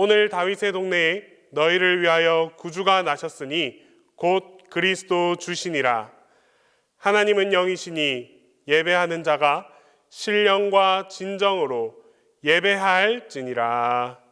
오늘 다윗의 동네에 너희를 위하여 구주가 나셨으니 곧 그리스도 주시니라. 하나님은 영이시니 예배하는 자가 신령과 진정으로 예배할지니라.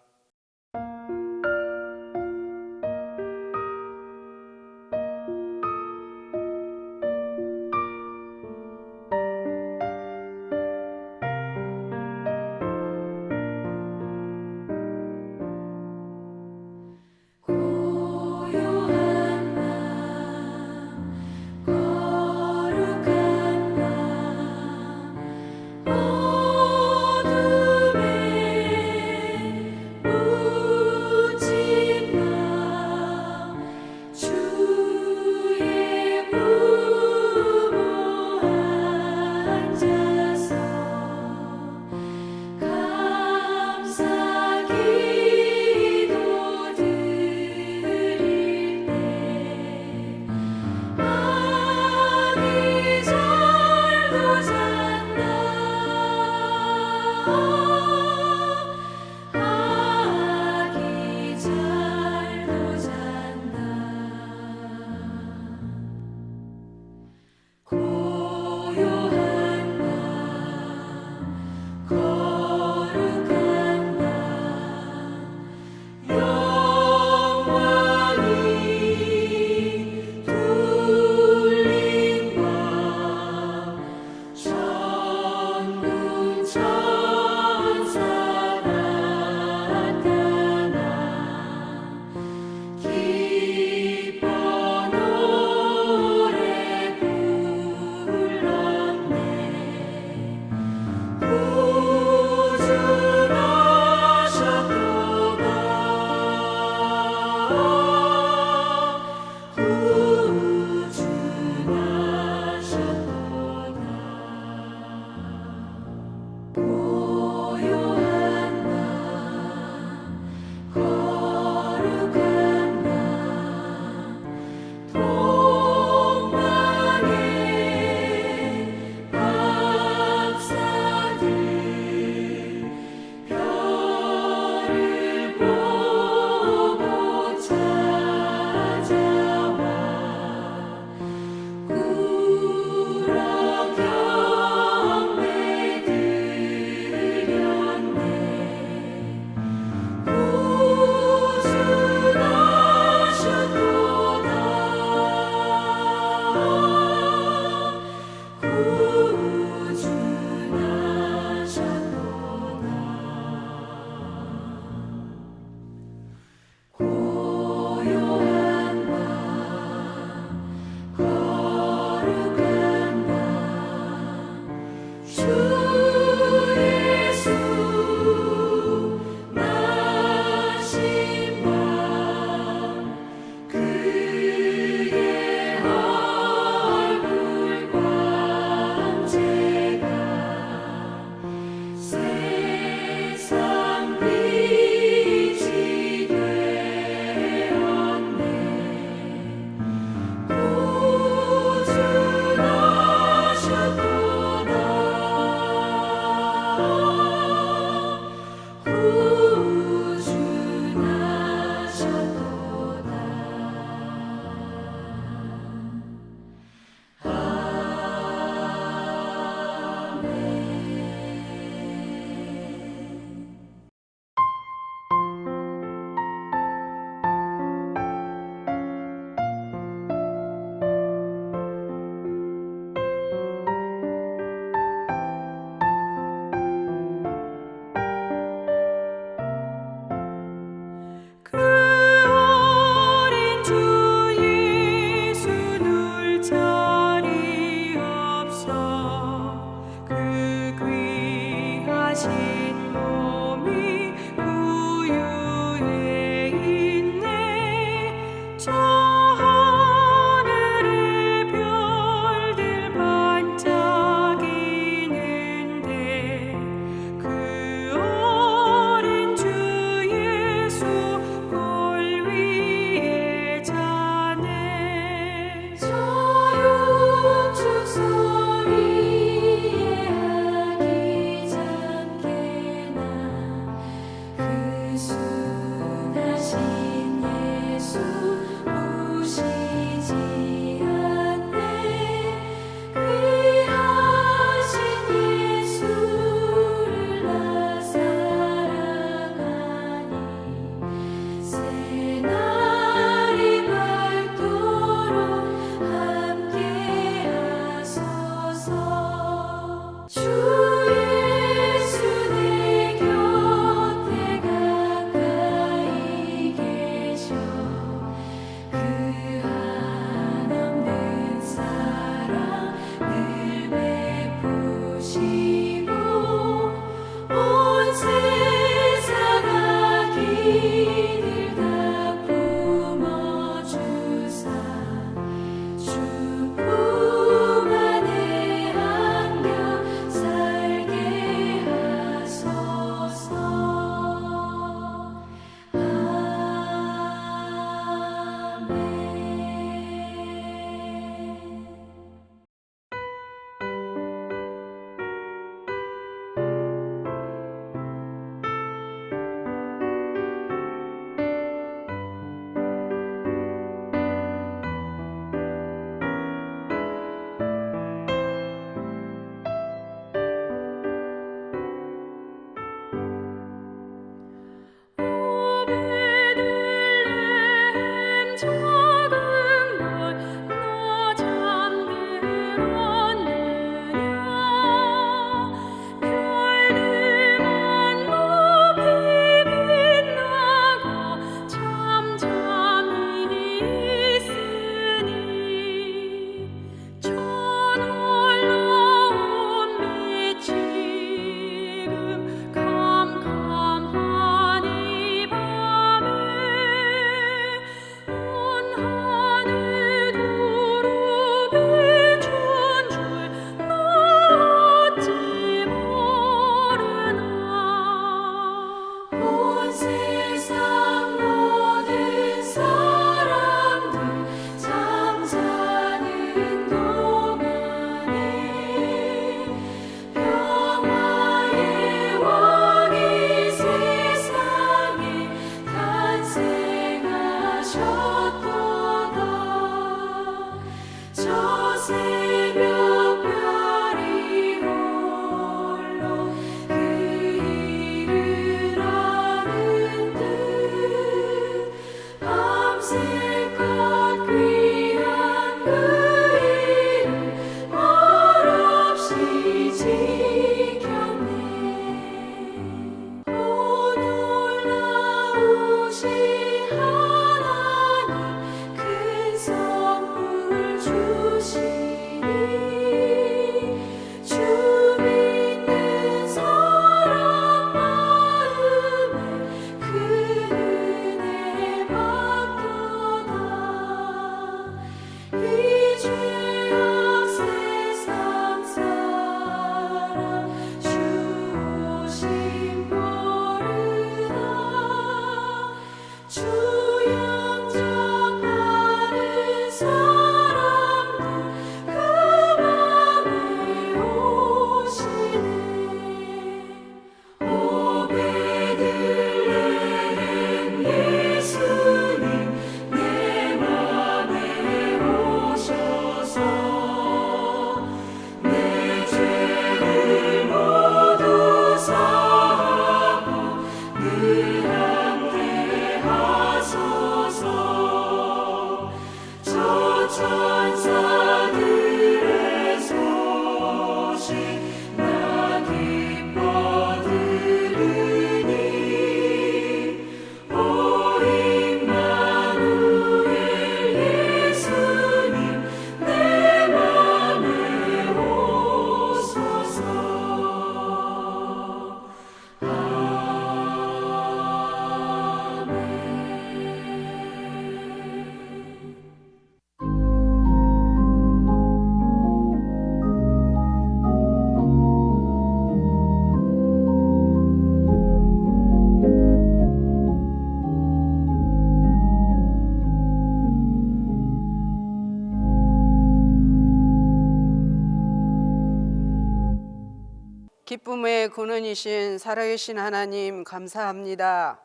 기쁨의 근원이신 살아계신 하나님 감사합니다.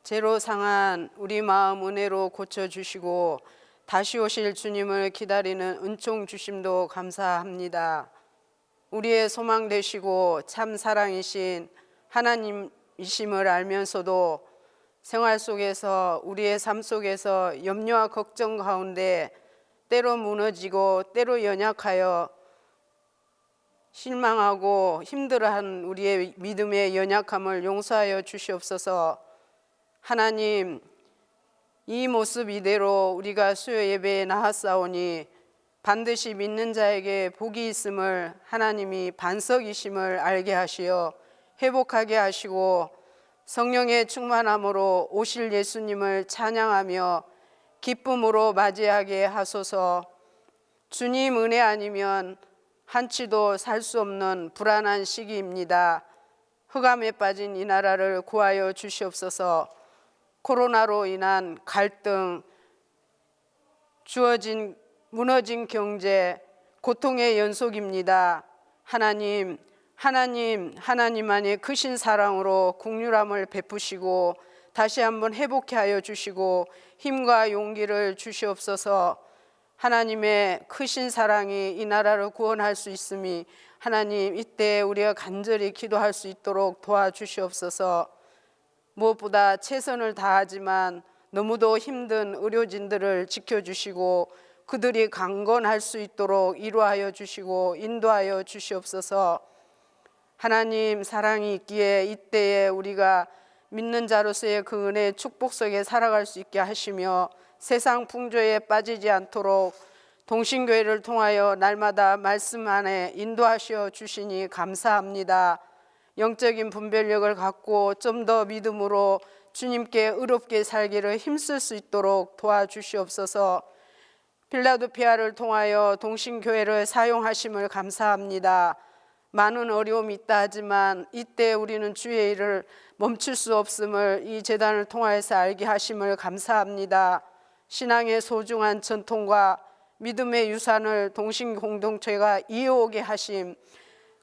죄로 상한 우리 마음 은혜로 고쳐주시고 다시 오실 주님을 기다리는 은총 주심도 감사합니다. 우리의 소망 되시고 참 사랑이신 하나님이심을 알면서도 생활 속에서 우리의 삶 속에서 염려와 걱정 가운데 때로 무너지고 때로 연약하여 실망하고 힘들어한 우리의 믿음의 연약함을 용서하여 주시옵소서. 하나님, 이 모습 이대로 우리가 수요 예배에 나왔사오니 반드시 믿는 자에게 복이 있음을 하나님이 반석이심을 알게 하시어 회복하게 하시고 성령의 충만함으로 오실 예수님을 찬양하며 기쁨으로 맞이하게 하소서. 주님 은혜 아니면 한치도 살 수 없는 불안한 시기입니다. 흑암에 빠진 이 나라를 구하여 주시옵소서. 코로나로 인한 갈등, 무너진 경제, 고통의 연속입니다. 하나님만의 크신 사랑으로 긍휼함을 베푸시고 다시 한번 회복케 하여 주시고 힘과 용기를 주시옵소서. 하나님의 크신 사랑이 이 나라를 구원할 수 있음이 하나님 이때 우리가 간절히 기도할 수 있도록 도와주시옵소서. 무엇보다 최선을 다하지만 너무도 힘든 의료진들을 지켜주시고 그들이 강건할 수 있도록 이루하여 주시고 인도하여 주시옵소서. 하나님 사랑이 있기에 이때에 우리가 믿는 자로서의 그 은혜의 축복 속에 살아갈 수 있게 하시며 세상 풍조에 빠지지 않도록 동신교회를 통하여 날마다 말씀 안에 인도하시어 주시니 감사합니다. 영적인 분별력을 갖고 좀 더 믿음으로 주님께 의롭게 살기를 힘쓸 수 있도록 도와주시옵소서. 필라델피아를 통하여 동신교회를 사용하심을 감사합니다. 많은 어려움이 있다 하지만 이때 우리는 주의 일을 멈출 수 없음을 이 재단을 통하여서 알게 하심을 감사합니다. 신앙의 소중한 전통과 믿음의 유산을 동신공동체가 이어오게 하심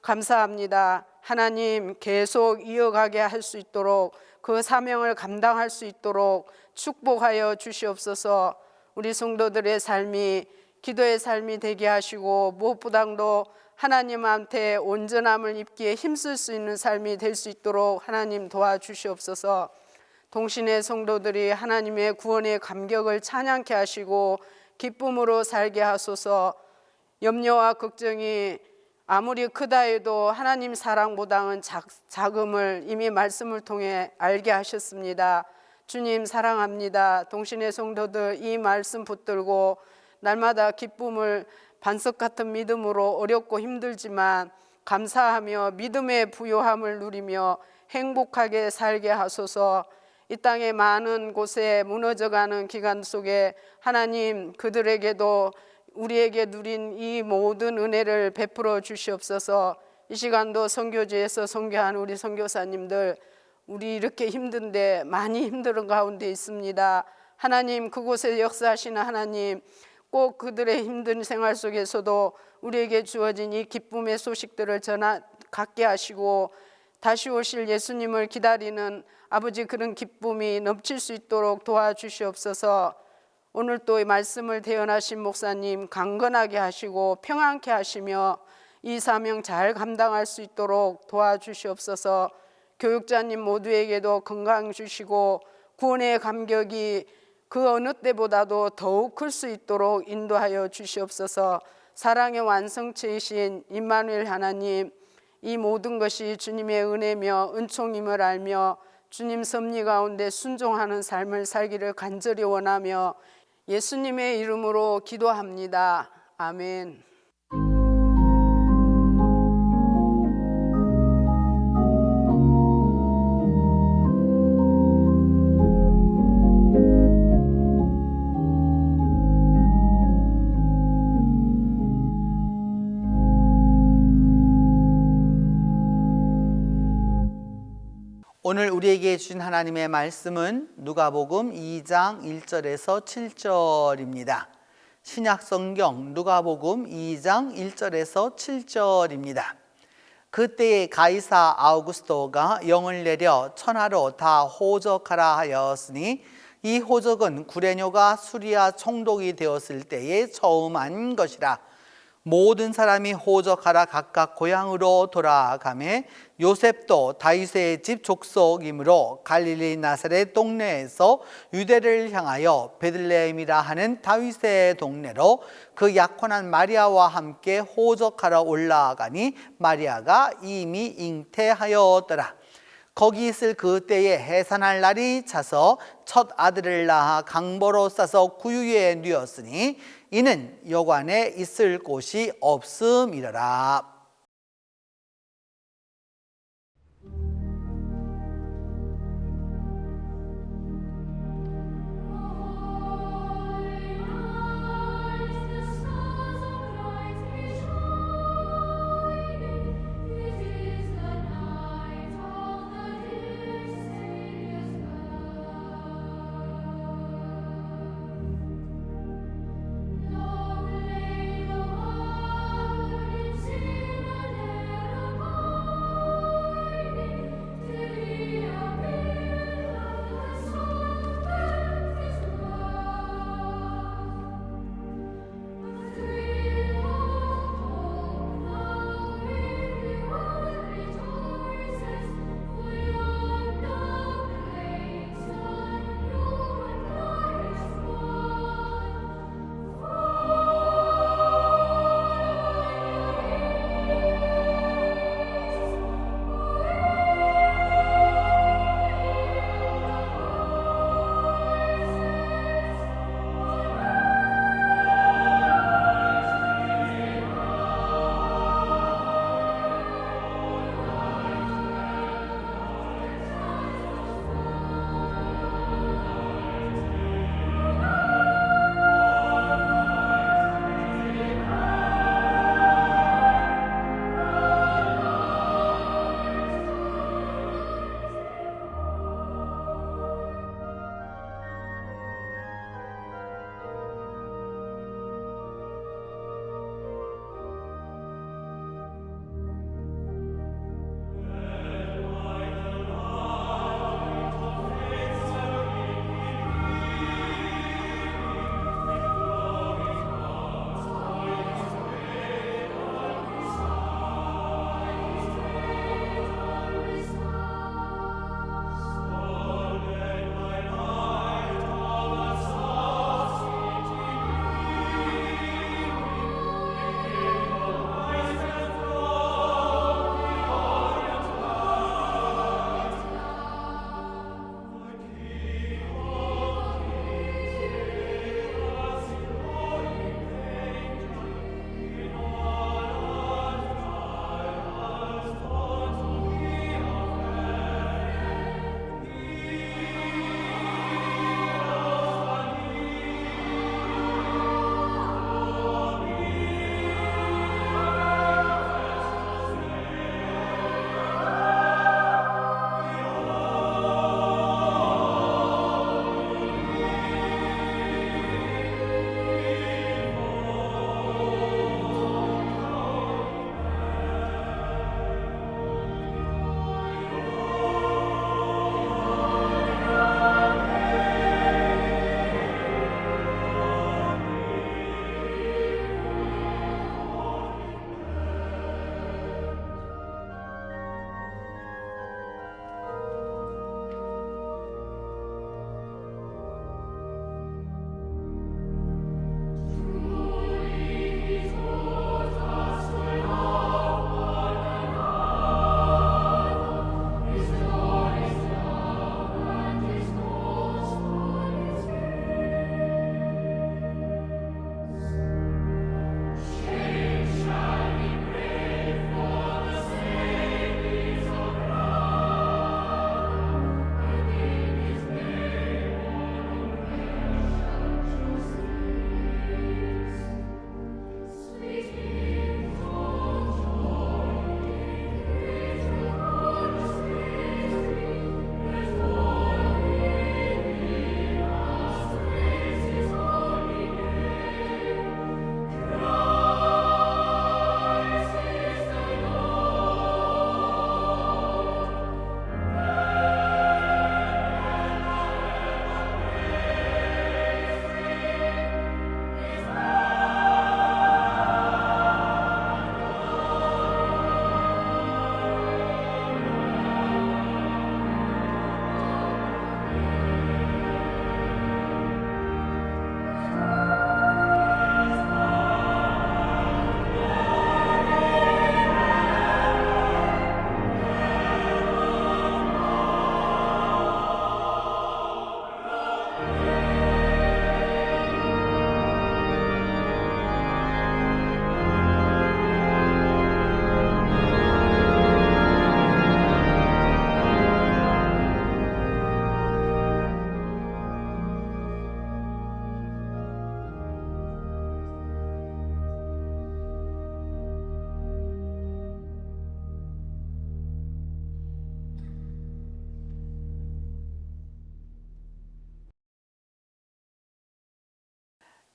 감사합니다. 하나님 계속 이어가게 할 수 있도록 그 사명을 감당할 수 있도록 축복하여 주시옵소서. 우리 성도들의 삶이 기도의 삶이 되게 하시고 무엇보다도 하나님한테 온전함을 입기에 힘쓸 수 있는 삶이 될 수 있도록 하나님 도와주시옵소서. 동신의 성도들이 하나님의 구원의 감격을 찬양케 하시고 기쁨으로 살게 하소서. 염려와 걱정이 아무리 크다 해도 하나님 사랑보다는 작음을 이미 말씀을 통해 알게 하셨습니다. 주님 사랑합니다. 동신의 성도들 이 말씀 붙들고 날마다 기쁨을 반석 같은 믿음으로 어렵고 힘들지만 감사하며 믿음의 부요함을 누리며 행복하게 살게 하소서. 이 땅의 많은 곳에 무너져가는 기간 속에 하나님 그들에게도 우리에게 누린 이 모든 은혜를 베풀어 주시옵소서. 이 시간도 선교지에서 선교한 우리 선교사님들 우리 이렇게 힘든데 많이 힘든 가운데 있습니다. 하나님 그곳에 역사하시는 하나님 꼭 그들의 힘든 생활 속에서도 우리에게 주어진 이 기쁨의 소식들을 갖게 하시고 다시 오실 예수님을 기다리는 아버지 그런 기쁨이 넘칠 수 있도록 도와주시옵소서. 오늘 또 이 말씀을 대언하신 목사님 강건하게 하시고 평안케 하시며 이 사명 잘 감당할 수 있도록 도와주시옵소서. 교육자님 모두에게도 건강 주시고 구원의 감격이 그 어느 때보다도 더욱 클 수 있도록 인도하여 주시옵소서. 사랑의 완성체이신 임마누엘 하나님 이 모든 것이 주님의 은혜며 은총임을 알며 주님 섭리 가운데 순종하는 삶을 살기를 간절히 원하며 예수님의 이름으로 기도합니다. 아멘. 오늘 우리에게 주신 하나님의 말씀은 누가복음 2장 1절에서 7절입니다. 신약성경 누가복음 2장 1절에서 7절입니다. 그때에 가이사 아우구스토가 영을 내려 천하로 다 호적하라 하였으니 이 호적은 구레뇨가 수리아 총독이 되었을 때에 처음 한 것이라. 모든 사람이 호적하라 각각 고향으로 돌아가매 요셉도 다윗의 집 족속이므로 갈릴리 나사렛 동네에서 유대를 향하여 베들레헴이라 하는 다윗의 동네로 그 약혼한 마리아와 함께 호적하러 올라가니 마리아가 이미 잉태하였더라. 거기 있을 그때에 해산할 날이 차서 첫 아들을 낳아 강보로 싸서 구유에 뉘었으니 이는 여관에 있을 곳이 없음이러라.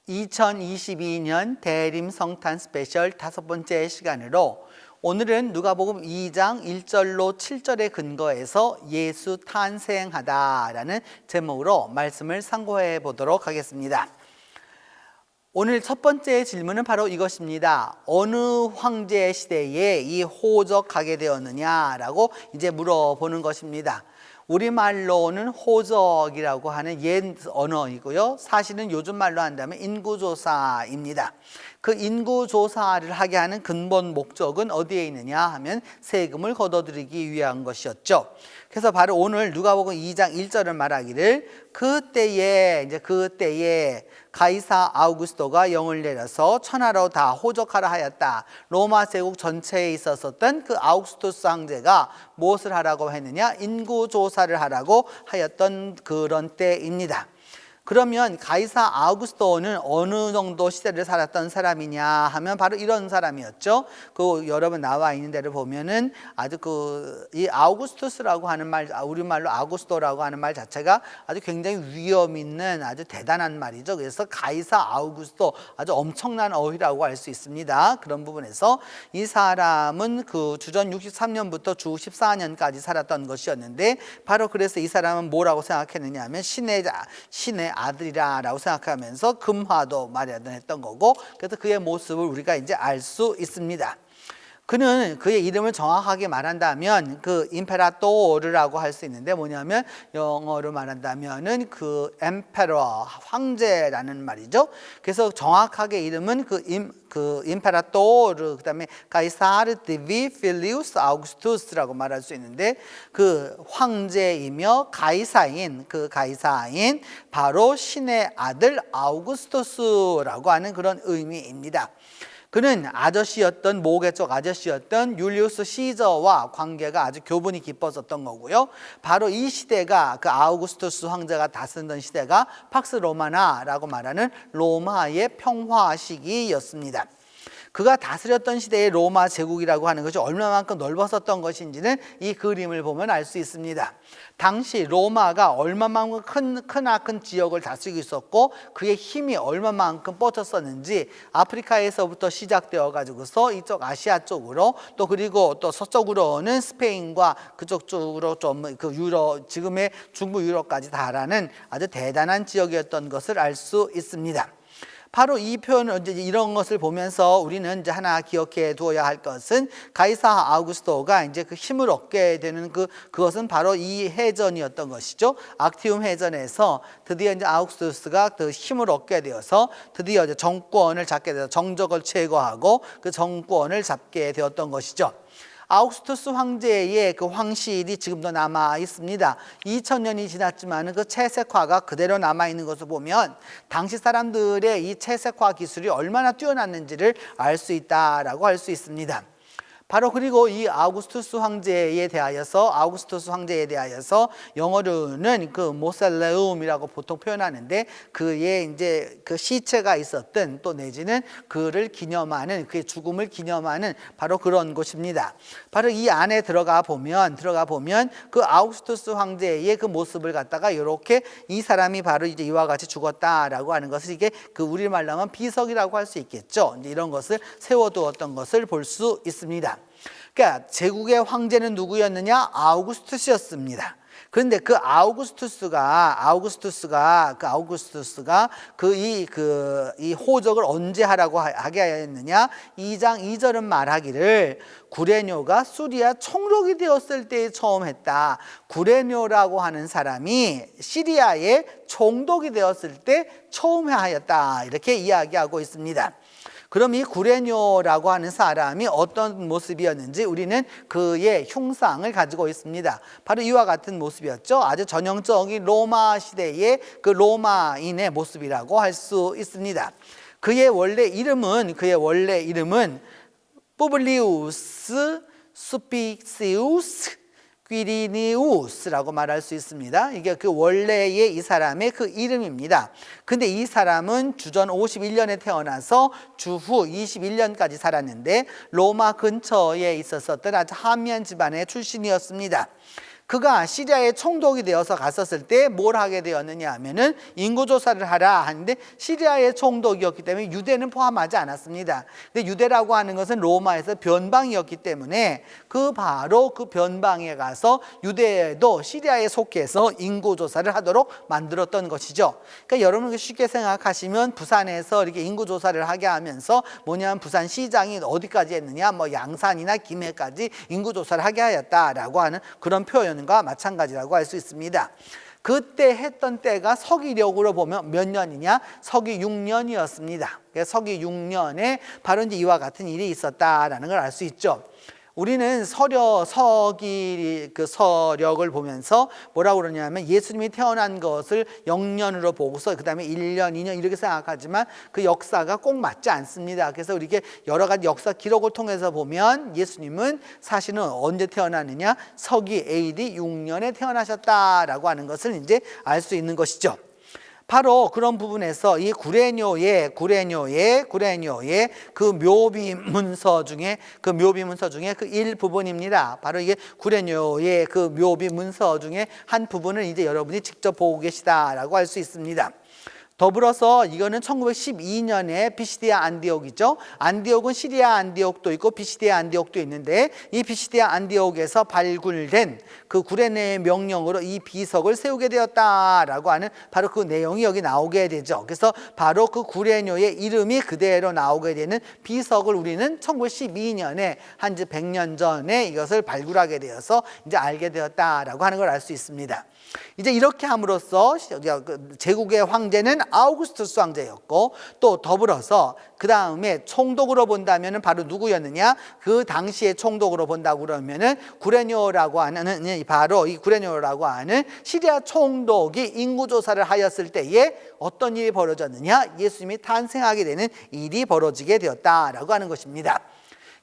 2022년 대림 성탄 스페셜 5번째 시간으로 오늘은 누가복음 2장 1절로 7절에 근거해서 예수 탄생하다라는 제목으로 말씀을 상고해 보도록 하겠습니다. 오늘 첫 번째 질문은 바로 이것입니다. 어느 황제 시대에 이 호적하게 되었느냐라고 이제 물어보는 것입니다. 우리말로는 호적이라고 하는 옛 언어이고요. 사실은 요즘 말로 한다면 인구조사입니다. 그 인구조사를 하게 하는 근본 목적은 어디에 있느냐 하면 세금을 걷어들이기 위한 것이었죠. 그래서 바로 오늘 누가복음 2장 1절을 말하기를 그때에 가이사 아우구스토가 영을 내려서 천하로 다 호적하라 하였다. 로마 제국 전체에 있었던 그 아우구스토스 황제가 무엇을 하라고 했느냐? 인구조사를 하라고 하였던 그런 때입니다. 그러면 가이사 아우구스토는 어느 정도 시대를 살았던 사람이냐 하면 바로 이런 사람이었죠. 그 여러분 나와 있는 데를 보면은 아주 이 아우구스투스라고 하는 말, 우리말로 아우구스토라고 하는 말 자체가 아주 굉장히 위험 있는 아주 대단한 말이죠. 그래서 가이사 아우구스토 아주 엄청난 어휘라고 할 수 있습니다. 그런 부분에서 이 사람은 그 주전 63년부터 주 14년까지 살았던 것이었는데 바로 그래서 이 사람은 뭐라고 생각했느냐 하면 신의 아들이라고 생각하면서 금화도 마련했던 거고, 그래서 그의 모습을 우리가 이제 알 수 있습니다. 그는 그의 이름을 정확하게 말한다면 그 임페라토르라고 할 수 있는데 뭐냐면 영어로 말한다면은 그 엠페러 황제라는 말이죠. 그래서 정확하게 이름은 그 임페라토르 그다음에 가이사르 디비 필리우스 아우구스투스라고 말할 수 있는데 그 황제이며 가이사인 바로 신의 아들 아우구스투스라고 하는 그런 의미입니다. 그는 모계 쪽 아저씨였던 율리우스 시저와 관계가 아주 교분이 깊었었던 거고요. 바로 이 시대가 그 아우구스투스 황제가 다스리던 시대가 팍스 로마나라고 말하는 로마의 평화 시기였습니다. 그가 다스렸던 시대의 로마 제국이라고 하는 것이 얼마만큼 넓었었던 것인지는 이 그림을 보면 알 수 있습니다. 당시 로마가 얼마만큼 크나큰 지역을 다스리고 있었고 그의 힘이 얼마만큼 뻗쳤었는지 아프리카에서부터 시작되어 가지고서 이쪽 아시아 쪽으로 또 그리고 또 서쪽으로는 스페인과 그쪽 쪽으로 좀 그 유럽 지금의 중부 유럽까지 달하는 아주 대단한 지역이었던 것을 알 수 있습니다. 바로 이 표현을 이제 이런 것을 보면서 우리는 이제 하나 기억해 두어야 할 것은 가이사 아우구스토가 이제 그 힘을 얻게 되는 그것은 바로 이 해전이었던 것이죠. 악티움 해전에서 드디어 이제 아우구스토스가 그 힘을 얻게 되어서 드디어 이제 정권을 잡게 되어서 정적을 제거하고 그 정권을 잡게 되었던 것이죠. 아우구스투스 황제의 그 황실이 지금도 남아 있습니다. 2000년이 지났지만 그 채색화가 그대로 남아 있는 것을 보면 당시 사람들의 이 채색화 기술이 얼마나 뛰어났는지를 알 수 있다라고 할 수 있습니다. 바로 그리고 이 아우구스투스 황제에 대하여서 영어로는 그 모셀레움이라고 보통 표현하는데 그의 이제 그 시체가 있었던 또 내지는 그를 기념하는 그의 죽음을 기념하는 바로 그런 곳입니다. 바로 이 안에 들어가 보면 그 아우구스투스 황제의 그 모습을 갖다가 이렇게 이 사람이 바로 이제 이와 같이 죽었다라고 하는 것을 이게 그 우리말로 하면 비석이라고 할 수 있겠죠. 이제 이런 것을 세워두었던 것을 볼 수 있습니다. 그러니까 제국의 황제는 누구였느냐? 아우구스투스였습니다. 그런데 그 아우구스투스가 이 호적을 언제 하라고 하게 하였느냐? 2장 2절은 말하기를 구레뇨가 수리아 총독이 되었을 때 처음 했다. 구레뇨라고 하는 사람이 시리아의 총독이 되었을 때 처음 하였다. 이렇게 이야기하고 있습니다. 그럼 이 구레뇨라고 하는 사람이 어떤 모습이었는지 우리는 그의 흉상을 가지고 있습니다. 바로 이와 같은 모습이었죠. 아주 전형적인 로마 시대의 그 로마인의 모습이라고 할 수 있습니다. 그의 원래 이름은 푸블리우스 수피시우스 퀴리니우스라고 말할 수 있습니다. 이게 그 원래의 이 사람의 그 이름입니다. 근데 이 사람은 주전 51년에 태어나서 주후 21년까지 살았는데 로마 근처에 있었던 아주 하미안 집안의 출신이었습니다. 그가 시리아에 총독이 되어서 갔었을 때 뭘 하게 되었느냐 하면은 인구조사를 하라 하는데 시리아의 총독이었기 때문에 유대는 포함하지 않았습니다. 근데 유대라고 하는 것은 로마에서 변방이었기 때문에 바로 그 변방에 가서 유대도 시리아에 속해서 인구조사를 하도록 만들었던 것이죠. 그러니까 여러분 쉽게 생각하시면 부산에서 이렇게 인구조사를 하게 하면서 뭐냐면 부산시장이 어디까지 했느냐, 뭐 양산이나 김해까지 인구조사를 하게 하였다라고 하는 그런 표현과 마찬가지라고 할 수 있습니다. 그때 했던 때가 서기력으로 보면 몇 년이냐? 서기 6년이었습니다. 서기 6년에 바로 이제 이와 같은 일이 있었다라는 걸 알 수 있죠. 우리는 서기 서력을 보면서 뭐라고 그러냐면 예수님이 태어난 것을 0년으로 보고서 그 다음에 1년, 2년 이렇게 생각하지만 그 역사가 꼭 맞지 않습니다. 그래서 이렇게 여러 가지 역사 기록을 통해서 보면 예수님은 사실은 언제 태어났느냐? 서기 AD 6년에 태어나셨다라고 하는 것을 이제 알 수 있는 것이죠. 바로 그런 부분에서 이 구레뇨의 그 묘비 문서 중에 그 일부분입니다. 바로 이게 구레뇨의 그 묘비 문서 중에 한 부분을 이제 여러분이 직접 보고 계시다라고 할 수 있습니다. 더불어서 이거는 1912년에 비시디아 안디옥이죠. 안디옥은 시리아 안디옥도 있고 비시디아 안디옥도 있는데 이 비시디아 안디옥에서 발굴된 그 구레네의 명령으로 이 비석을 세우게 되었다라고 하는 바로 그 내용이 여기 나오게 되죠. 그래서 바로 그 구레뇨의 이름이 그대로 나오게 되는 비석을 우리는 1912년에 한지 100년 전에 이것을 발굴하게 되어서 이제 알게 되었다라고 하는 걸 알 수 있습니다. 이제 이렇게 함으로써 제국의 황제는 아우구스투스 황제였고 또 더불어서 그 다음에 총독으로 본다면 바로 누구였느냐? 그 당시의 총독으로 본다고 그러면은 구레뇨라고 하는 바로 이 구레뇨라고 하는 시리아 총독이 인구조사를 하였을 때에 어떤 일이 벌어졌느냐? 예수님이 탄생하게 되는 일이 벌어지게 되었다라고 하는 것입니다.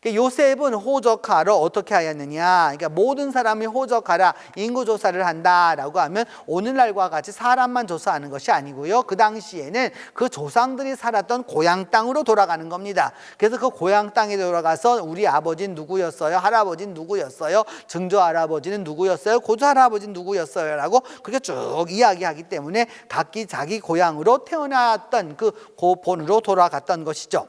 요셉은 호적하러 어떻게 하였느냐? 그러니까 모든 사람이 호적하라 인구조사를 한다라고 하면 오늘날과 같이 사람만 조사하는 것이 아니고요. 그 당시에는 그 조상들이 살았던 고향 땅으로 돌아가는 겁니다. 그래서 그 고향 땅에 돌아가서 우리 아버지는 누구였어요? 할아버지는 누구였어요? 증조 할아버지는 누구였어요? 고조 할아버지는 누구였어요? 라고 그렇게 쭉 이야기하기 때문에 각기 자기 고향으로 태어났던 그 고본으로 돌아갔던 것이죠.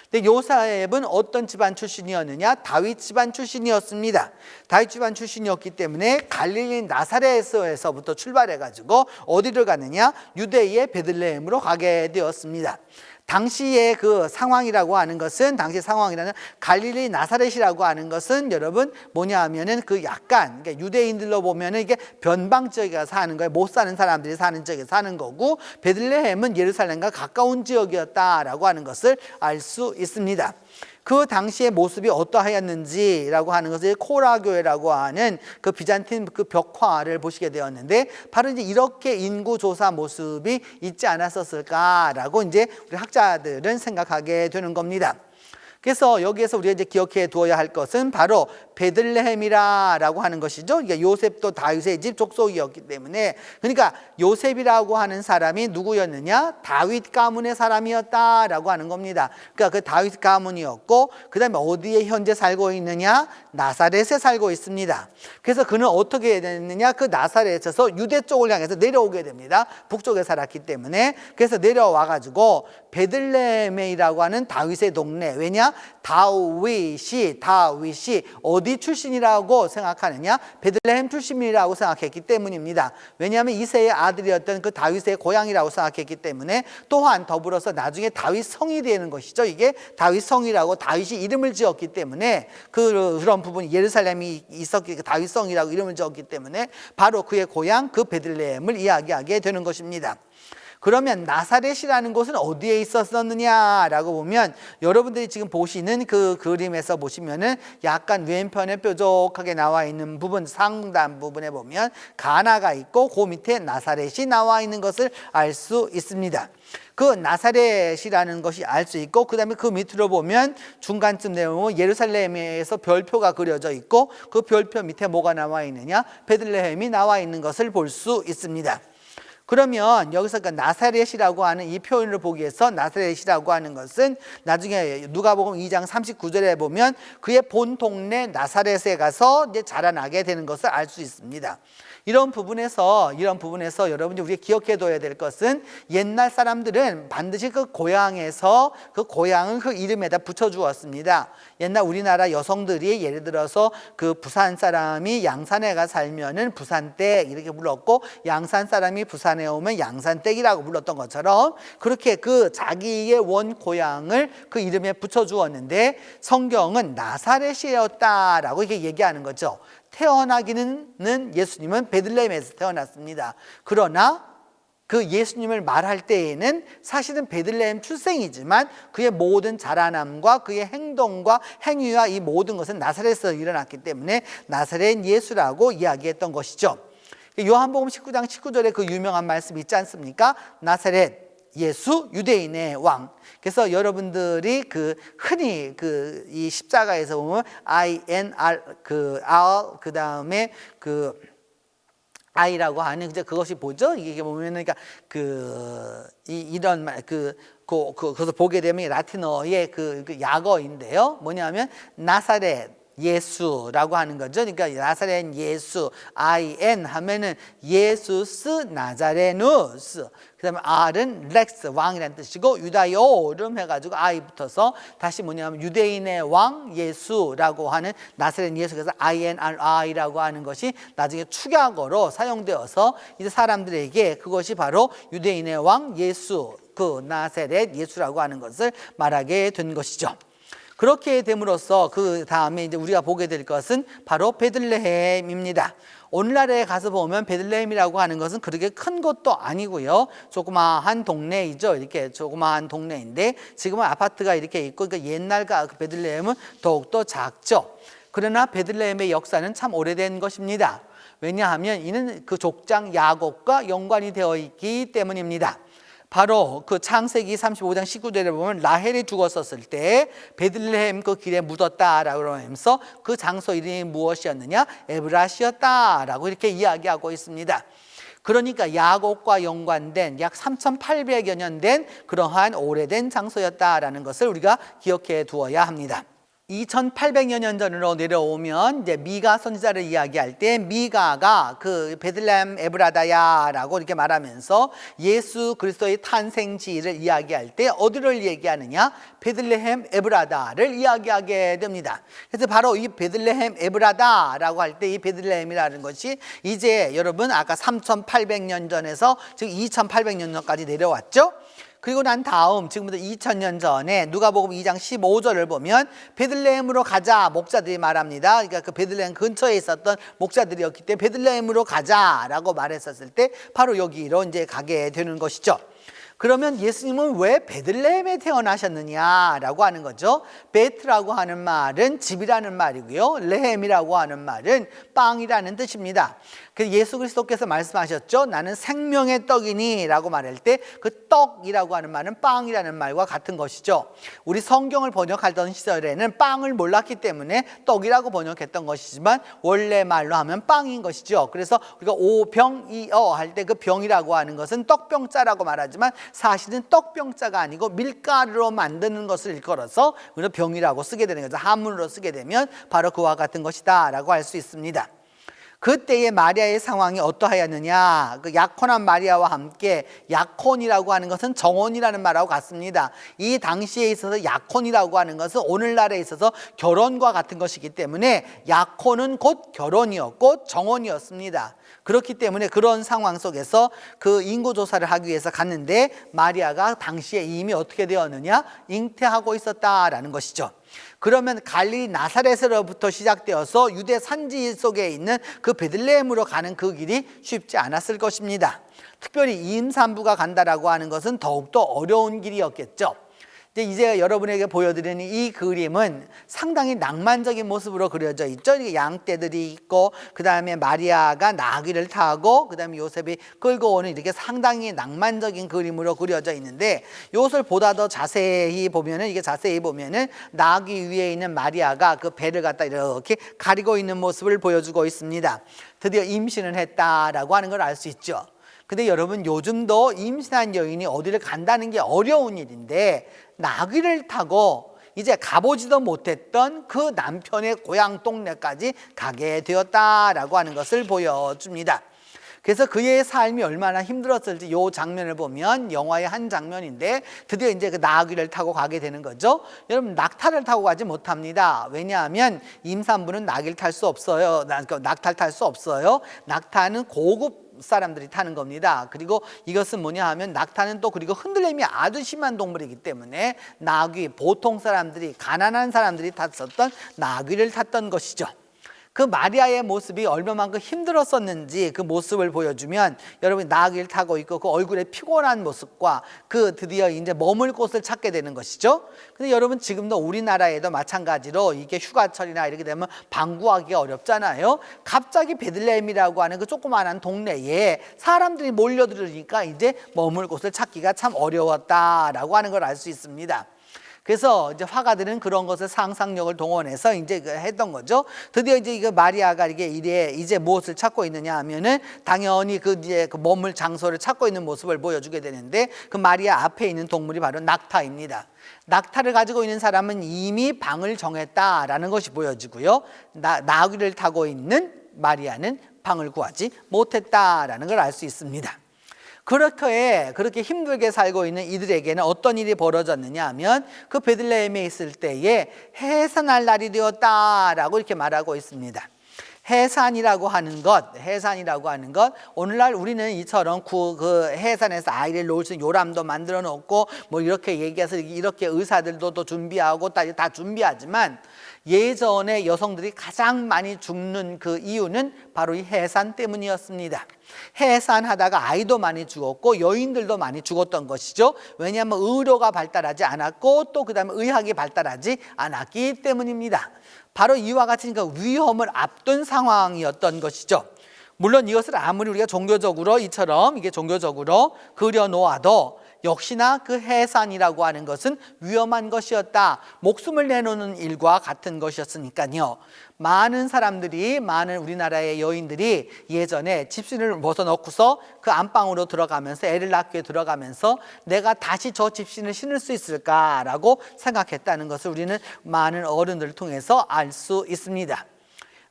근데 요셉은 어떤 집안 출신이었느냐? 다윗 집안 출신이었습니다. 다윗 집안 출신이었기 때문에 갈릴리 나사렛에서부터 출발해가지고 어디를 가느냐? 유대의 베들레헴으로 가게 되었습니다. 당시의 그 상황이라고 하는 것은 갈릴리 나사렛이라고 하는 것은 여러분 뭐냐 하면은 그 약간 그러니까 유대인들로 보면은 이게 변방 지역에 가서 사는 거예요. 못 사는 사람들이 사는 지역에 사는 거고 베들레헴은 예루살렘과 가까운 지역이었다라고 하는 것을 알 수 있습니다. 그 당시의 모습이 어떠하였는지라고 하는 것을 코라교회라고 하는 그 비잔틴 그 벽화를 보시게 되었는데 바로 이제 이렇게 인구조사 모습이 있지 않았었을까라고 이제 우리 학자들은 생각하게 되는 겁니다. 그래서 여기에서 우리가 이제 기억해 두어야 할 것은 바로 베들레헴이라고 하는 것이죠. 그러니까 요셉도 다윗의 집 족속이었기 때문에 그러니까 요셉이라고 하는 사람이 누구였느냐? 다윗 가문의 사람이었다라고 하는 겁니다. 그러니까 그 다윗 가문이었고 그 다음에 어디에 현재 살고 있느냐? 나사렛에 살고 있습니다. 그래서 그는 어떻게 됐느냐? 그 나사렛에서 유대 쪽을 향해서 내려오게 됩니다. 북쪽에 살았기 때문에. 그래서 내려와가지고 베들레헴이라고 하는 다윗의 동네. 왜냐? 다윗이 어디 출신이라고 생각하느냐? 베들레헴 출신이라고 생각했기 때문입니다. 왜냐하면 이새의 아들이었던 그 다윗의 고향이라고 생각했기 때문에 또한 더불어서 나중에 다윗 성이 되는 것이죠. 이게 다윗 성이라고 다윗이 이름을 지었기 때문에 그런 부분이 예루살렘이 있었기 다윗 성이라고 이름을 지었기 때문에 바로 그의 고향 그 베들레헴을 이야기하게 되는 것입니다. 그러면 나사렛이라는 곳은 어디에 있었느냐라고 보면 여러분들이 지금 보시는 그 그림에서 보시면은 약간 왼편에 뾰족하게 나와 있는 부분 상단 부분에 보면 가나가 있고 그 밑에 나사렛이 나와 있는 것을 알 수 있습니다. 그 나사렛이라는 것이 알 수 있고 그 다음에 그 밑으로 보면 중간쯤 내보면 예루살렘에서 별표가 그려져 있고 그 별표 밑에 뭐가 나와 있느냐? 베들레헴이 나와 있는 것을 볼 수 있습니다. 그러면 여기서 그 나사렛이라고 하는 이 표현을 보기 위해서 나사렛이라고 하는 것은 나중에 누가복음 2장 39절에 보면 그의 본 동네 나사렛에 가서 이제 자라나게 되는 것을 알 수 있습니다. 이런 부분에서 여러분들이 우리가 기억해둬야 될 것은 옛날 사람들은 반드시 그 고향에서 그 고향을 그 이름에다 붙여주었습니다. 옛날 우리나라 여성들이 예를 들어서 그 부산 사람이 양산에 가 살면은 부산댁 이렇게 불렀고, 양산 사람이 부산에 오면 양산댁이라고 불렀던 것처럼 그렇게 그 자기의 원 고향을 그 이름에 붙여주었는데, 성경은 나사렛이었다라고 이렇게 얘기하는 거죠. 태어나기는 예수님은 베들레헴에서 태어났습니다. 그러나 그 예수님을 말할 때에는 사실은 베들레헴 출생이지만 그의 모든 자라남과 그의 행동과 행위와 이 모든 것은 나사렛에서 일어났기 때문에 나사렛 예수라고 이야기했던 것이죠. 요한복음 19장 19절에 그 유명한 말씀 있지 않습니까? 나사렛 예수 유대인의 왕. 그래서 여러분들이 그 흔히 그 이 십자가에서 보면 INR 그 다음에 그 I라고 하는 그것이 뭐죠? 이게 보면은 그러니까 이런 말 그것을 보게 되면 라틴어의 그 약어인데요. 뭐냐면 나사렛 예수라고 하는 거죠. 그러니까 나사렛 예수 IN 하면은 예수스 나자레누스, 그다음에 R은 렉스 왕이라는 뜻이고, 유다요름 해가지고 I 붙어서 다시 뭐냐면 유대인의 왕 예수라고 하는 나사렛 예수. 그래서 INRI라고 하는 것이 나중에 축약어로 사용되어서 이제 사람들에게 그것이 바로 유대인의 왕 예수, 그 나사렛 예수라고 하는 것을 말하게 된 것이죠. 그렇게 됨으로써 그 다음에 이제 우리가 보게 될 것은 바로 베들레헴입니다. 오늘날에 가서 보면 베들레헴이라고 하는 것은 그렇게 큰 것도 아니고요. 조그마한 동네이죠. 이렇게 조그마한 동네인데 지금은 아파트가 이렇게 있고, 그러니까 옛날과 그 베들레헴은 더욱더 작죠. 그러나 베들레헴의 역사는 참 오래된 것입니다. 왜냐하면 이는 그 족장 야곱과 연관이 되어 있기 때문입니다. 바로 그 창세기 35장 19절에 보면 라헬이 죽었었을 때 베들레헴 그 길에 묻었다라고 하면서 그 장소 이름이 무엇이었느냐? 에브라시였다라고 이렇게 이야기하고 있습니다. 그러니까 야곱과 연관된 약 3,800여 년 된 그러한 오래된 장소였다라는 것을 우리가 기억해 두어야 합니다. 2,800여 년 전으로 내려오면 이제 미가 선지자를 이야기할 때 미가가 그 베들레헴 에브라다야라고 이렇게 말하면서 예수 그리스도의 탄생지를 이야기할 때 어디를 얘기하느냐? 베들레헴 에브라다를 이야기하게 됩니다. 그래서 바로 이 베들레헴 에브라다라고 할 때 이 베들레헴이라는 것이 이제 여러분 아까 3,800년 전에서 지금 2,800년 전까지 내려왔죠. 그리고 난 다음 지금부터 2000년 전에 누가복음 2장 15절을 보면 베들레헴으로 가자 목자들이 말합니다. 그러니까 그 베들레헴 근처에 있었던 목자들이었기 때문에 베들레헴으로 가자라고 말했었을 때 바로 여기로 이제 가게 되는 것이죠. 그러면 예수님은 왜 베들레헴에 태어나셨느냐라고 하는 거죠. 베트라고 하는 말은 집이라는 말이고요. 레헴이라고 하는 말은 빵이라는 뜻입니다. 그래서 예수 그리스도께서 말씀하셨죠. 나는 생명의 떡이니 라고 말할 때 그 떡이라고 하는 말은 빵이라는 말과 같은 것이죠. 우리 성경을 번역하던 시절에는 빵을 몰랐기 때문에 떡이라고 번역했던 것이지만 원래 말로 하면 빵인 것이죠. 그래서 우리가 오병이어 할 때 그 병이라고 하는 것은 떡병자라고 말하지만 사실은 떡병자가 아니고 밀가루로 만드는 것을 일컬어서 우리가 병이라고 쓰게 되는 거죠. 한문으로 쓰게 되면 바로 그와 같은 것이다 라고 할 수 있습니다. 그때의 마리아의 상황이 어떠하였느냐? 그 약혼한 마리아와 함께 약혼이라고 하는 것은 정혼이라는 말하고 같습니다. 이 당시에 있어서 약혼이라고 하는 것은 오늘날에 있어서 결혼과 같은 것이기 때문에 약혼은 곧 결혼이었고 정혼이었습니다. 그렇기 때문에 그런 상황 속에서 그 인구조사를 하기 위해서 갔는데 마리아가 당시에 이미 어떻게 되었느냐? 잉태하고 있었다라는 것이죠. 그러면 갈릴리 나사렛으로부터 시작되어서 유대 산지 속에 있는 그 베들레헴으로 가는 그 길이 쉽지 않았을 것입니다. 특별히 임산부가 간다라고 하는 것은 더욱더 어려운 길이었겠죠. 이제 여러분에게 보여드리는 이 그림은 상당히 낭만적인 모습으로 그려져 있죠. 양떼들이 있고 그 다음에 마리아가 나귀를 타고 그 다음에 요셉이 끌고 오는 이렇게 상당히 낭만적인 그림으로 그려져 있는데 이것을 보다 더 자세히 보면은 나귀 위에 있는 마리아가 그 배를 갖다 이렇게 가리고 있는 모습을 보여주고 있습니다. 드디어 임신을 했다라고 하는 걸 알 수 있죠. 근데 여러분 요즘도 임신한 여인이 어디를 간다는 게 어려운 일인데 나귀를 타고 이제 가보지도 못했던 그 남편의 고향 동네까지 가게 되었다라고 하는 것을 보여줍니다. 그래서 그의 삶이 얼마나 힘들었을지 이 장면을 보면 영화의 한 장면인데 드디어 이제 그 나귀를 타고 가게 되는 거죠. 여러분 낙타를 타고 가지 못합니다. 왜냐하면 임산부는 낙타를 탈 수 없어요. 낙타를 탈 수 없어요. 낙타는 고급 사람들이 타는 겁니다. 그리고 이것은 뭐냐 하면 낙타는 또 그리고 흔들림이 아주 심한 동물이기 때문에 나귀, 보통 사람들이 가난한 사람들이 탔었던 나귀를 탔던 것이죠. 그 마리아의 모습이 얼마만큼 힘들었었는지 그 모습을 보여주면 여러분이 나귀를 타고 있고 그 얼굴에 피곤한 모습과 그 드디어 이제 머물 곳을 찾게 되는 것이죠. 근데 여러분 지금도 우리나라에도 마찬가지로 이게 휴가철이나 이렇게 되면 방구하기가 어렵잖아요. 갑자기 베들레헴이라고 하는 그 조그마한 동네에 사람들이 몰려들으니까 이제 머물 곳을 찾기가 참 어려웠다라고 하는 걸 알 수 있습니다. 그래서 이제 화가들은 그런 것을 상상력을 동원해서 이제 했던 거죠. 드디어 이제 이거 마리아가 이제 무엇을 찾고 있느냐 하면은 당연히 그 이제 그 머물 장소를 찾고 있는 모습을 보여주게 되는데 그 마리아 앞에 있는 동물이 바로 낙타입니다. 낙타를 가지고 있는 사람은 이미 방을 정했다라는 것이 보여지고요. 나귀를 타고 있는 마리아는 방을 구하지 못했다라는 걸 알 수 있습니다. 그렇게 힘들게 살고 있는 이들에게는 어떤 일이 벌어졌느냐 하면 그 베들레헴에 있을 때에 해산할 날이 되었다라고 이렇게 말하고 있습니다. 해산이라고 하는 것, 오늘날 우리는 이처럼 그 해산에서 아이를 놓을 수 있는 요람도 만들어 놓고 뭐 이렇게 얘기해서 이렇게 의사들도 또 준비하고 다 준비하지만 예전에 여성들이 가장 많이 죽는 그 이유는 바로 이 해산 때문이었습니다. 해산하다가 아이도 많이 죽었고 여인들도 많이 죽었던 것이죠. 왜냐하면 의료가 발달하지 않았고 또 그다음에 의학이 발달하지 않았기 때문입니다. 바로 이와 같은 그 위험을 앞둔 상황이었던 것이죠. 물론 이것을 아무리 우리가 종교적으로 이게 종교적으로 그려놓아도 역시나 그 해산이라고 하는 것은 위험한 것이었다. 목숨을 내놓는 일과 같은 것이었으니까요. 많은 우리나라의 여인들이 예전에 집신을 벗어놓고서 그 안방으로 들어가면서 애를 낳기 위해 들어가면서 내가 다시 저 집신을 신을 수 있을까라고 생각했다는 것을 우리는 많은 어른들을 통해서 알 수 있습니다.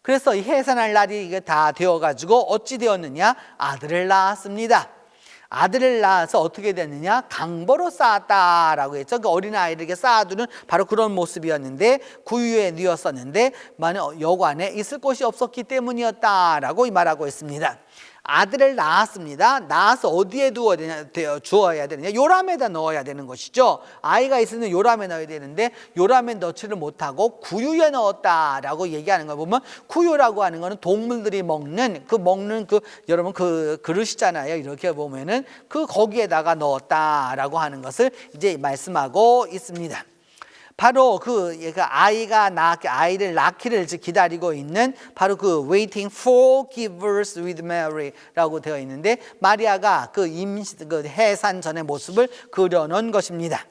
그래서 이 해산할 날이 이게 다 되어가지고 어찌 되었느냐? 아들을 낳았습니다. 아들을 낳아서 어떻게 됐느냐? 강보로 쌓았다라고 했죠. 그 어린아이에게 쌓아두는 바로 그런 모습이었는데 구유에 뉘었었는데 만약 여관에 있을 곳이 없었기 때문이었다라고 말하고 있습니다. 아들을 낳았습니다. 낳아서 어디에 주어야 되느냐? 요람에다 넣어야 되는 것이죠. 아이가 있으면 요람에 넣어야 되는데 요람에 넣지를 못하고 구유에 넣었다라고 얘기하는 걸 보면 구유라고 하는 거는 동물들이 먹는 여러분 그 그릇이잖아요. 이렇게 보면은 거기에다가 넣었다라고 하는 것을 이제 말씀하고 있습니다. 바로 아이를 낳기를 기다리고 있는 바로 그 waiting for givers with Mary라고 되어 있는데 마리아가 그 해산 전의 모습을 그려놓은 것입니다.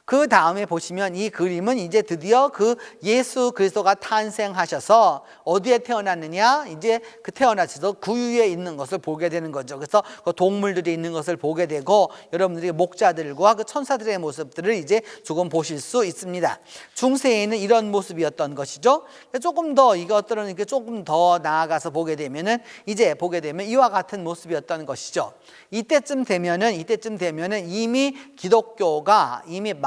그 다음에 보시면 이 그림은 이제 드디어 그 예수 그리스도가 탄생하셔서 어디에 태어났느냐? 이제 그 태어나셔서 구유에 있는 것을 보게 되는 거죠. 그래서 그 동물들이 있는 것을 보게 되고 여러분들이 목자들과 그 천사들의 모습들을 이제 조금 보실 수 있습니다. 중세에는 이런 모습이었던 것이죠. 조금 더 이것들은 이렇게 조금 더 나아가서 보게 되면 이와 같은 모습이었던 것이죠. 이때쯤 되면은 이미 기독교가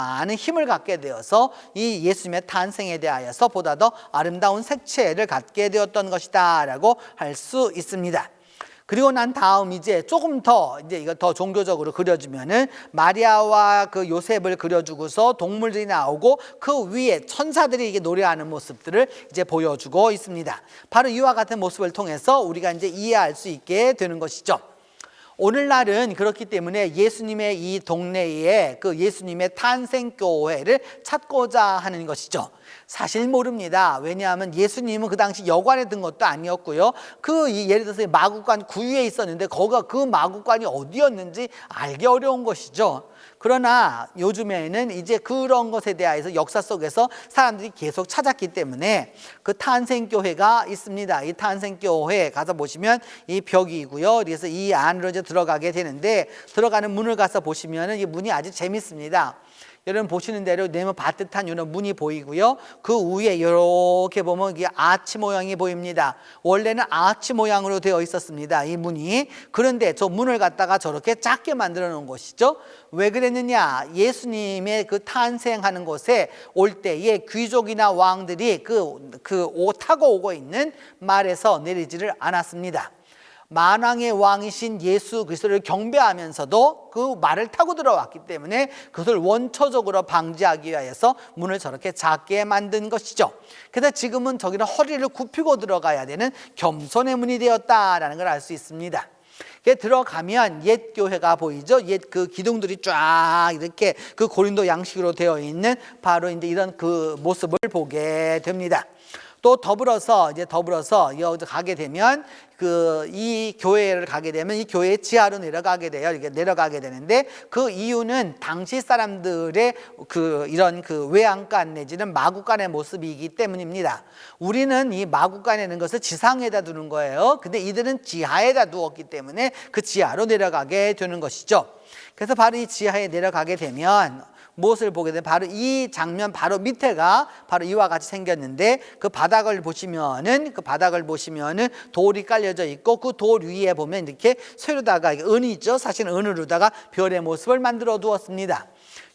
많은 힘을 갖게 되어서 이 예수님의 탄생에 대하여서 보다 더 아름다운 색채를 갖게 되었던 것이다라고 할 수 있습니다. 그리고 난 다음 조금 더 이거 더 종교적으로 그려주면은 마리아와 그 요셉을 그려주고서 동물들이 나오고 그 위에 천사들이 이게 노래하는 모습들을 이제 보여주고 있습니다. 바로 이와 같은 모습을 통해서 우리가 이제 이해할 수 있게 되는 것이죠. 오늘날은 그렇기 때문에 예수님의 이 동네에 그 예수님의 탄생교회를 찾고자 하는 것이죠. 사실 모릅니다. 왜냐하면 예수님은 그 당시 여관에 든 것도 아니었고요. 예를 들어서 마구간 구유에 있었는데 거기가 그 마구간이 어디였는지 알기 어려운 것이죠. 그러나 요즘에는 이제 그런 것에 대해서 역사 속에서 사람들이 계속 찾았기 때문에 그 탄생교회가 있습니다. 이 탄생교회 가서 보시면 이 벽이고요. 그래서 이 안으로 이제 들어가게 되는데 들어가는 문을 가서 보시면은 이 문이 아주 재밌습니다. 여러분 보시는 대로 네모 반듯한 이런 문이 보이고요. 그 위에 이렇게 보면 이게 아치 모양이 보입니다. 원래는 아치 모양으로 되어 있었습니다. 이 문이. 그런데 저 문을 갖다가 저렇게 작게 만들어 놓은 것이죠. 왜 그랬느냐? 예수님의 그 탄생하는 곳에 올 때에 귀족이나 왕들이 타고 오고 있는 말에서 내리지를 않았습니다. 만왕의 왕이신 예수 그리스도를 경배하면서도 그 말을 타고 들어왔기 때문에 그것을 원초적으로 방지하기 위해서 문을 저렇게 작게 만든 것이죠. 그래서 지금은 저기는 허리를 굽히고 들어가야 되는 겸손의 문이 되었다라는 걸 알 수 있습니다. 들어가면 옛 교회가 보이죠. 옛 그 기둥들이 쫙 이렇게 그 고린도 양식으로 되어 있는 바로 이제 이런 그 모습을 보게 됩니다. 또 더불어서 여기 가게 되면 이 교회를 가게 되면 이 교회 지하로 내려가게 돼요. 이렇게 내려가게 되는데 그 이유는 당시 사람들의 이런 외양간 내지는 마구간의 모습이기 때문입니다. 우리는 이 마구간에 있는 것을 지상에다 두는 거예요. 근데 이들은 지하에다 두었기 때문에 그 지하로 내려가게 되는 것이죠. 그래서 바로 이 지하에 내려가게 되면 무엇을 보게 되면 바로 이 장면 바로 밑에가 바로 이와 같이 생겼는데 그 바닥을 보시면은 돌이 깔려져 있고 그 돌 위에 보면 이렇게 쇠로다가 은이죠. 사실은 은으로다가 별의 모습을 만들어 두었습니다.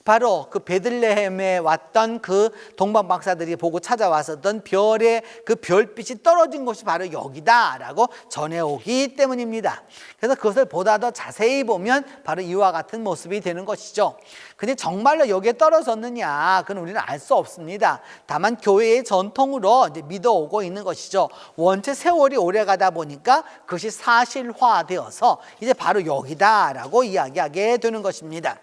바로 그 베들레헴에 왔던 그 동방 박사들이 보고 찾아왔었던 별의 그 별빛이 떨어진 곳이 바로 여기다라고 전해오기 때문입니다. 그래서 그것을 보다 더 자세히 보면 바로 이와 같은 모습이 되는 것이죠. 근데 정말로 여기에 떨어졌느냐? 그건 우리는 알 수 없습니다. 다만 교회의 전통으로 이제 믿어오고 있는 것이죠. 원체 세월이 오래가다 보니까 그것이 사실화되어서 이제 바로 여기다라고 이야기하게 되는 것입니다.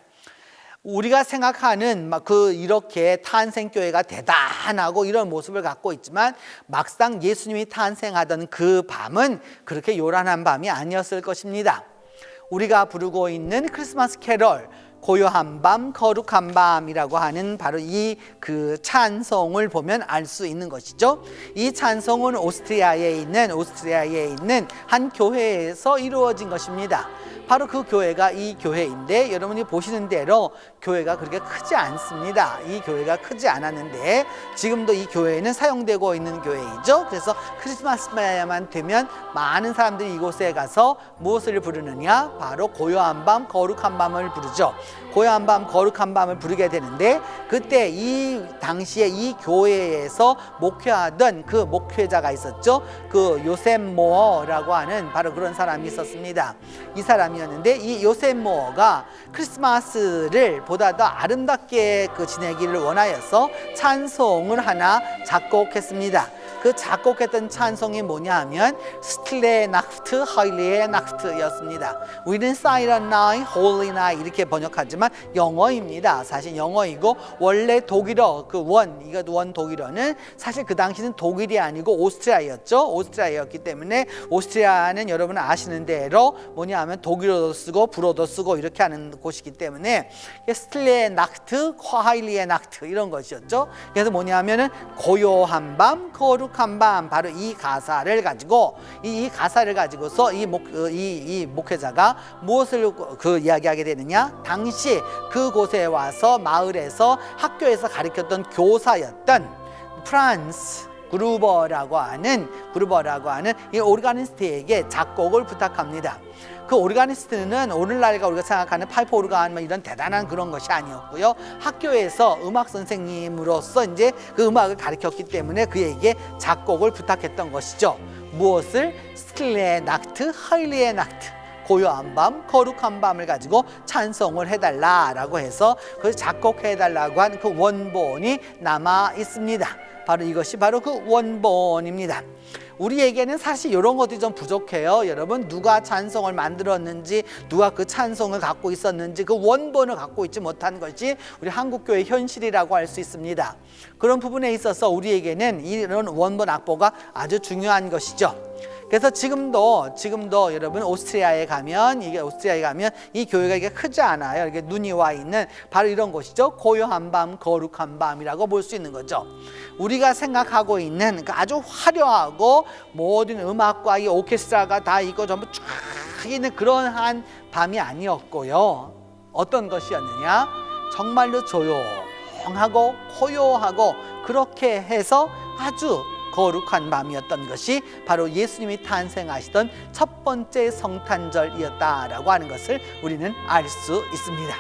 우리가 생각하는 이렇게 탄생교회가 대단하고 이런 모습을 갖고 있지만 막상 예수님이 탄생하던 그 밤은 그렇게 요란한 밤이 아니었을 것입니다. 우리가 부르고 있는 크리스마스 캐럴, 고요한 밤, 거룩한 밤이라고 하는 바로 이 찬송을 보면 알 수 있는 것이죠. 이 찬송은 오스트리아에 있는 한 교회에서 이루어진 것입니다. 바로 그 교회가 이 교회인데 여러분이 보시는 대로 교회가 그렇게 크지 않습니다. 이 교회가 크지 않았는데 지금도 이 교회는 사용되고 있는 교회이죠. 그래서 크리스마스만 되면 많은 사람들이 이곳에 가서 무엇을 부르느냐? 바로 고요한 밤, 거룩한 밤을 부르죠. 고요한 밤, 거룩한 밤을 부르게 되는데 그때 이 당시에 이 교회에서 목회하던 그 목회자가 있었죠. 그 요셉 모어라고 하는 바로 그런 사람이 있었습니다. 이 사람이었는데 이 요셉 모어가 크리스마스를 보다 더 아름답게 지내기를 원하여서 찬송을 하나 작곡했습니다. 그 작곡했던 찬송이 뭐냐 하면 스틸레 낙트, 하일리에 낙트였습니다. 우리는 사이런 나이, 홀리 나이 이렇게 번역하지만 영어입니다. 사실 영어이고 원래 독일어 원 독일어는 사실 그 당시는 독일이 아니고 오스트리아였죠. 오스트리아였기 때문에 오스트리아는 여러분 아시는 대로 뭐냐 하면 독일어도 쓰고 불어도 쓰고 이렇게 하는 곳이기 때문에 스틸레 낙트, 하일리에 낙트 이런 것이었죠. 그래서 뭐냐 하면은 고요한 밤, 거룩한 밤 바로 이 가사를 가지고 이 가사를 가지고서 이 목회자가 무엇을 이야기하게 되느냐? 당시 그곳에 와서 마을에서 학교에서 가르쳤던 교사였던 프란츠 그루버라고 하는 이 오르가니스트에게 작곡을 부탁합니다. 그 오르가니스트는 오늘날과 우리가 생각하는 파이프 오르간 이런 대단한 그런 것이 아니었고요. 학교에서 음악 선생님으로서 이제 그 음악을 가르쳤기 때문에 그에게 작곡을 부탁했던 것이죠. 무엇을? 스틸레 낙트, 하일리에 낙트. 고요한 밤, 거룩한 밤을 가지고 찬송을 해달라라고 해서 그 작곡해달라고 한 그 원본이 남아 있습니다. 바로 이것이 바로 그 원본입니다. 우리에게는 사실 이런 것들이 좀 부족해요. 여러분, 누가 찬송을 만들었는지, 누가 그 찬송을 갖고 있었는지 그 원본을 갖고 있지 못한 것이 우리 한국교회 현실이라고 할 수 있습니다. 그런 부분에 있어서 우리에게는 이런 원본 악보가 아주 중요한 것이죠. 그래서 지금도 여러분 오스트리아에 가면 이 교회가 이게 크지 않아요. 이렇게 눈이 와 있는 바로 이런 곳이죠. 고요한 밤, 거룩한 밤이라고 볼 수 있는 거죠. 우리가 생각하고 있는 그 아주 화려하고 모든 음악과 이 오케스트라가 다 있고 전부 쫙 있는 그러한 밤이 아니었고요. 어떤 것이었느냐? 정말로 조용하고 고요하고 그렇게 해서 아주 거룩한 밤이었던 것이 바로 예수님이 탄생하시던 첫 번째 성탄절이었다라고 하는 것을 우리는 알 수 있습니다.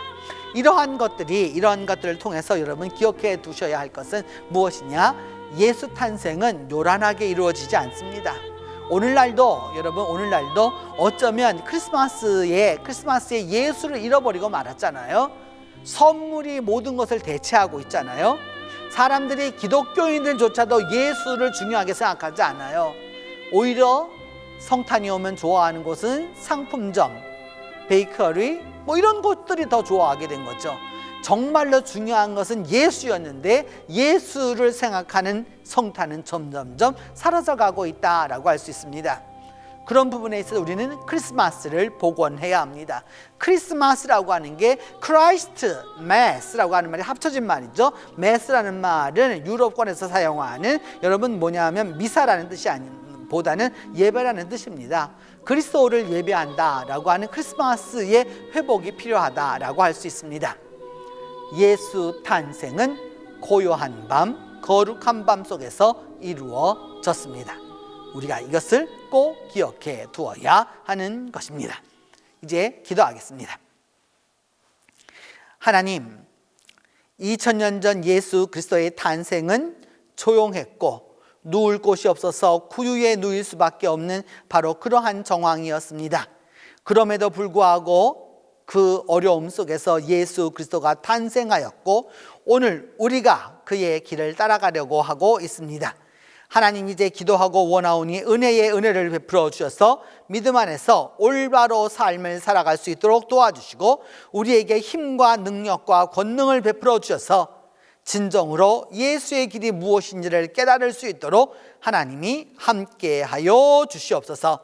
이러한 것들을 통해서 여러분 기억해 두셔야 할 것은 무엇이냐? 예수 탄생은 요란하게 이루어지지 않습니다. 오늘날도 어쩌면 크리스마스에 예수를 잃어버리고 말았잖아요. 선물이 모든 것을 대체하고 있잖아요. 사람들이 기독교인들조차도 예수를 중요하게 생각하지 않아요. 오히려 성탄이 오면 좋아하는 곳은 상품점, 베이커리 이런 곳들이 더 좋아하게 된 거죠. 정말로 중요한 것은 예수였는데 예수를 생각하는 성탄은 점점점 사라져가고 있다라고 할 수 있습니다. 그런 부분에 있어서 우리는 크리스마스를 복원해야 합니다. 크리스마스라고 하는 게 크라이스트 매스라고 하는 말이 합쳐진 말이죠. 매스라는 말은 유럽권에서 사용하는 여러분 뭐냐면 미사라는 뜻이 보다는 예배라는 뜻입니다. 그리스도를 예배한다라고 하는 크리스마스의 회복이 필요하다라고 할 수 있습니다. 예수 탄생은 고요한 밤, 거룩한 밤 속에서 이루어졌습니다. 우리가 이것을 꼭 기억해 두어야 하는 것입니다. 이제 기도하겠습니다. 하나님, 2000년 전 예수 그리스도의 탄생은 조용했고 누울 곳이 없어서 구유에 누일 수밖에 없는 바로 그러한 정황이었습니다. 그럼에도 불구하고 그 어려움 속에서 예수 그리스도가 탄생하였고 오늘 우리가 그의 길을 따라가려고 하고 있습니다. 하나님, 이제 기도하고 원하오니 은혜의 은혜를 베풀어 주셔서 믿음 안에서 올바로 삶을 살아갈 수 있도록 도와주시고 우리에게 힘과 능력과 권능을 베풀어 주셔서 진정으로 예수의 길이 무엇인지를 깨달을 수 있도록 하나님이 함께하여 주시옵소서.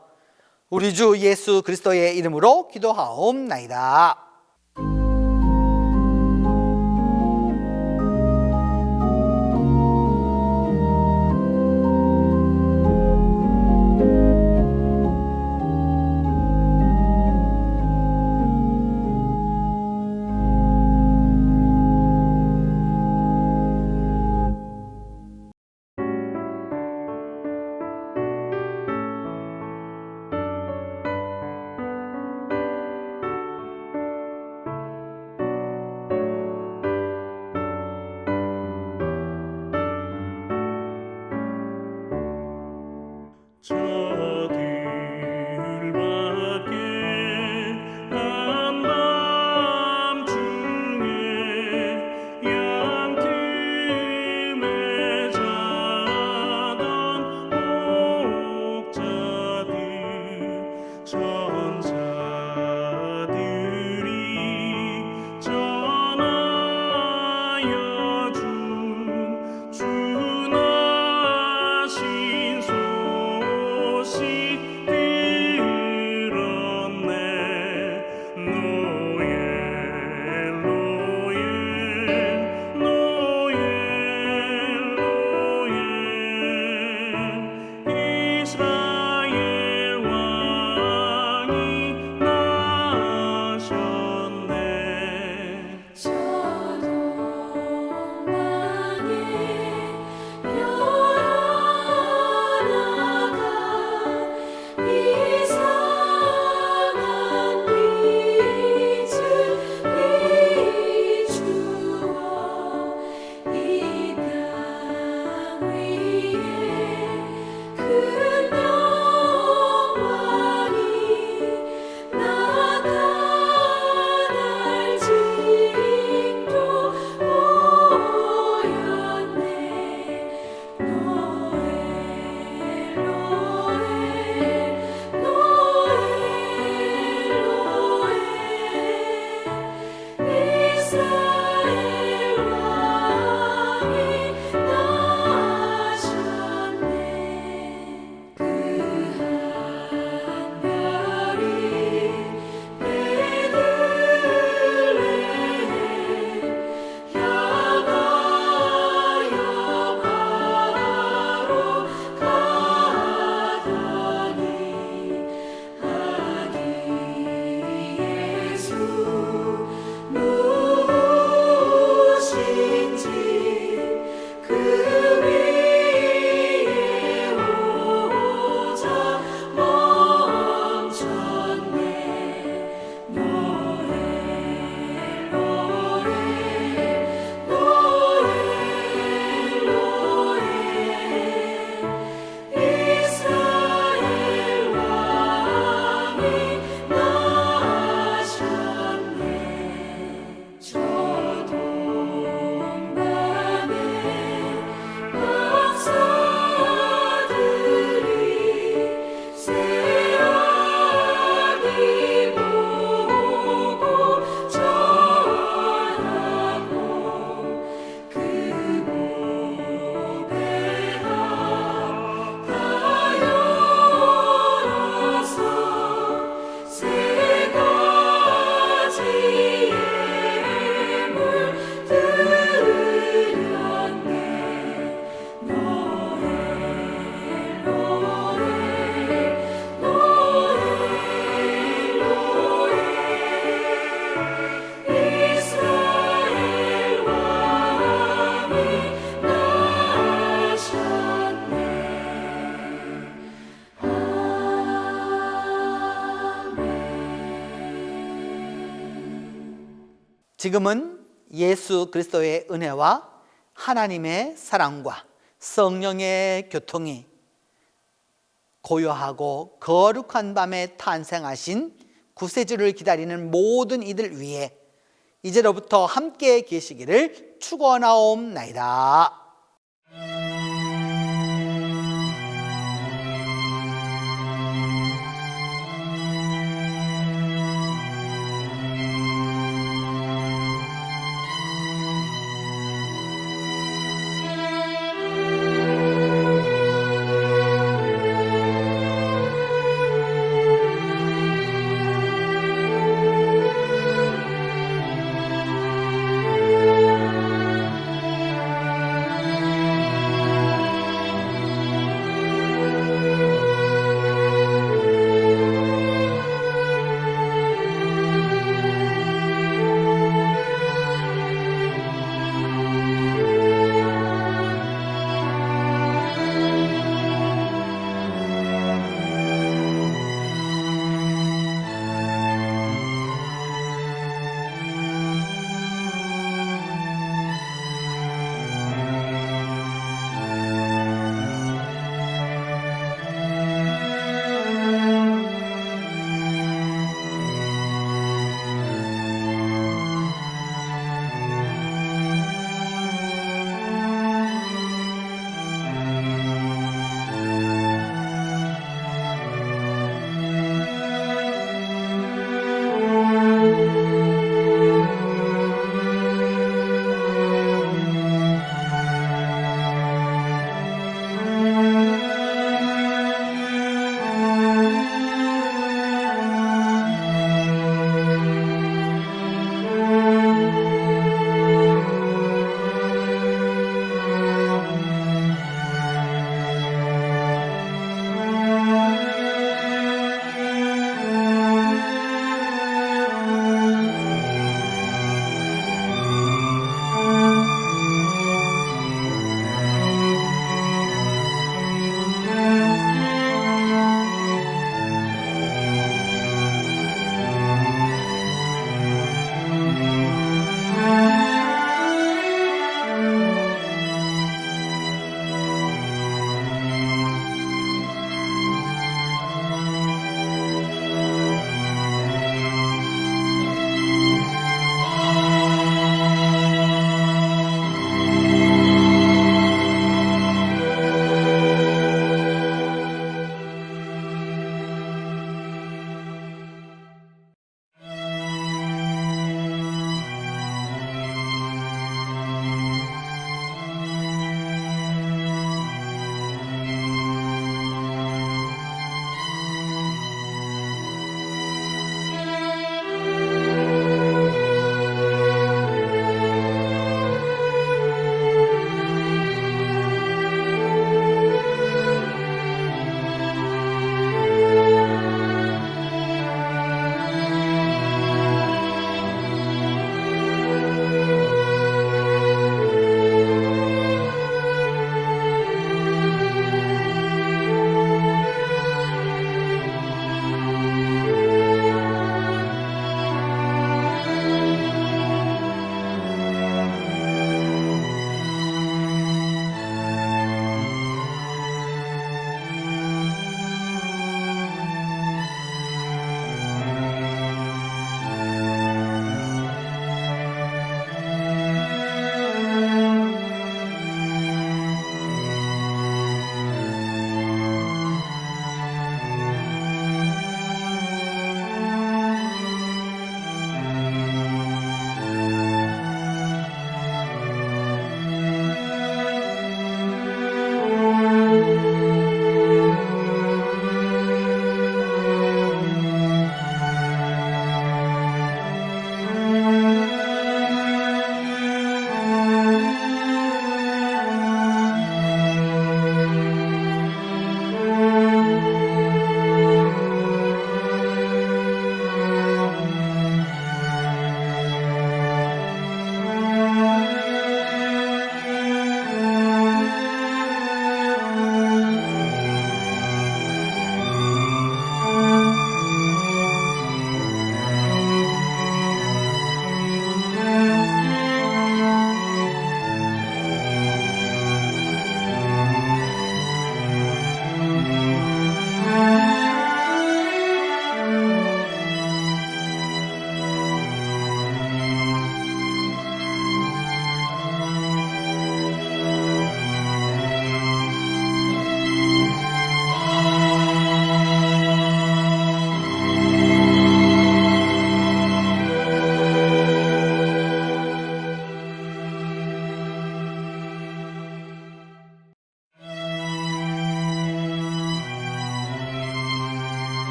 우리 주 예수 그리스도의 이름으로 기도하옵나이다. 그 지금은 예수 그리스도의 은혜와 하나님의 사랑과 성령의 교통이 고요하고 거룩한 밤에 탄생하신 구세주를 기다리는 모든 이들 위해 이제로부터 함께 계시기를 축원하옵나이다.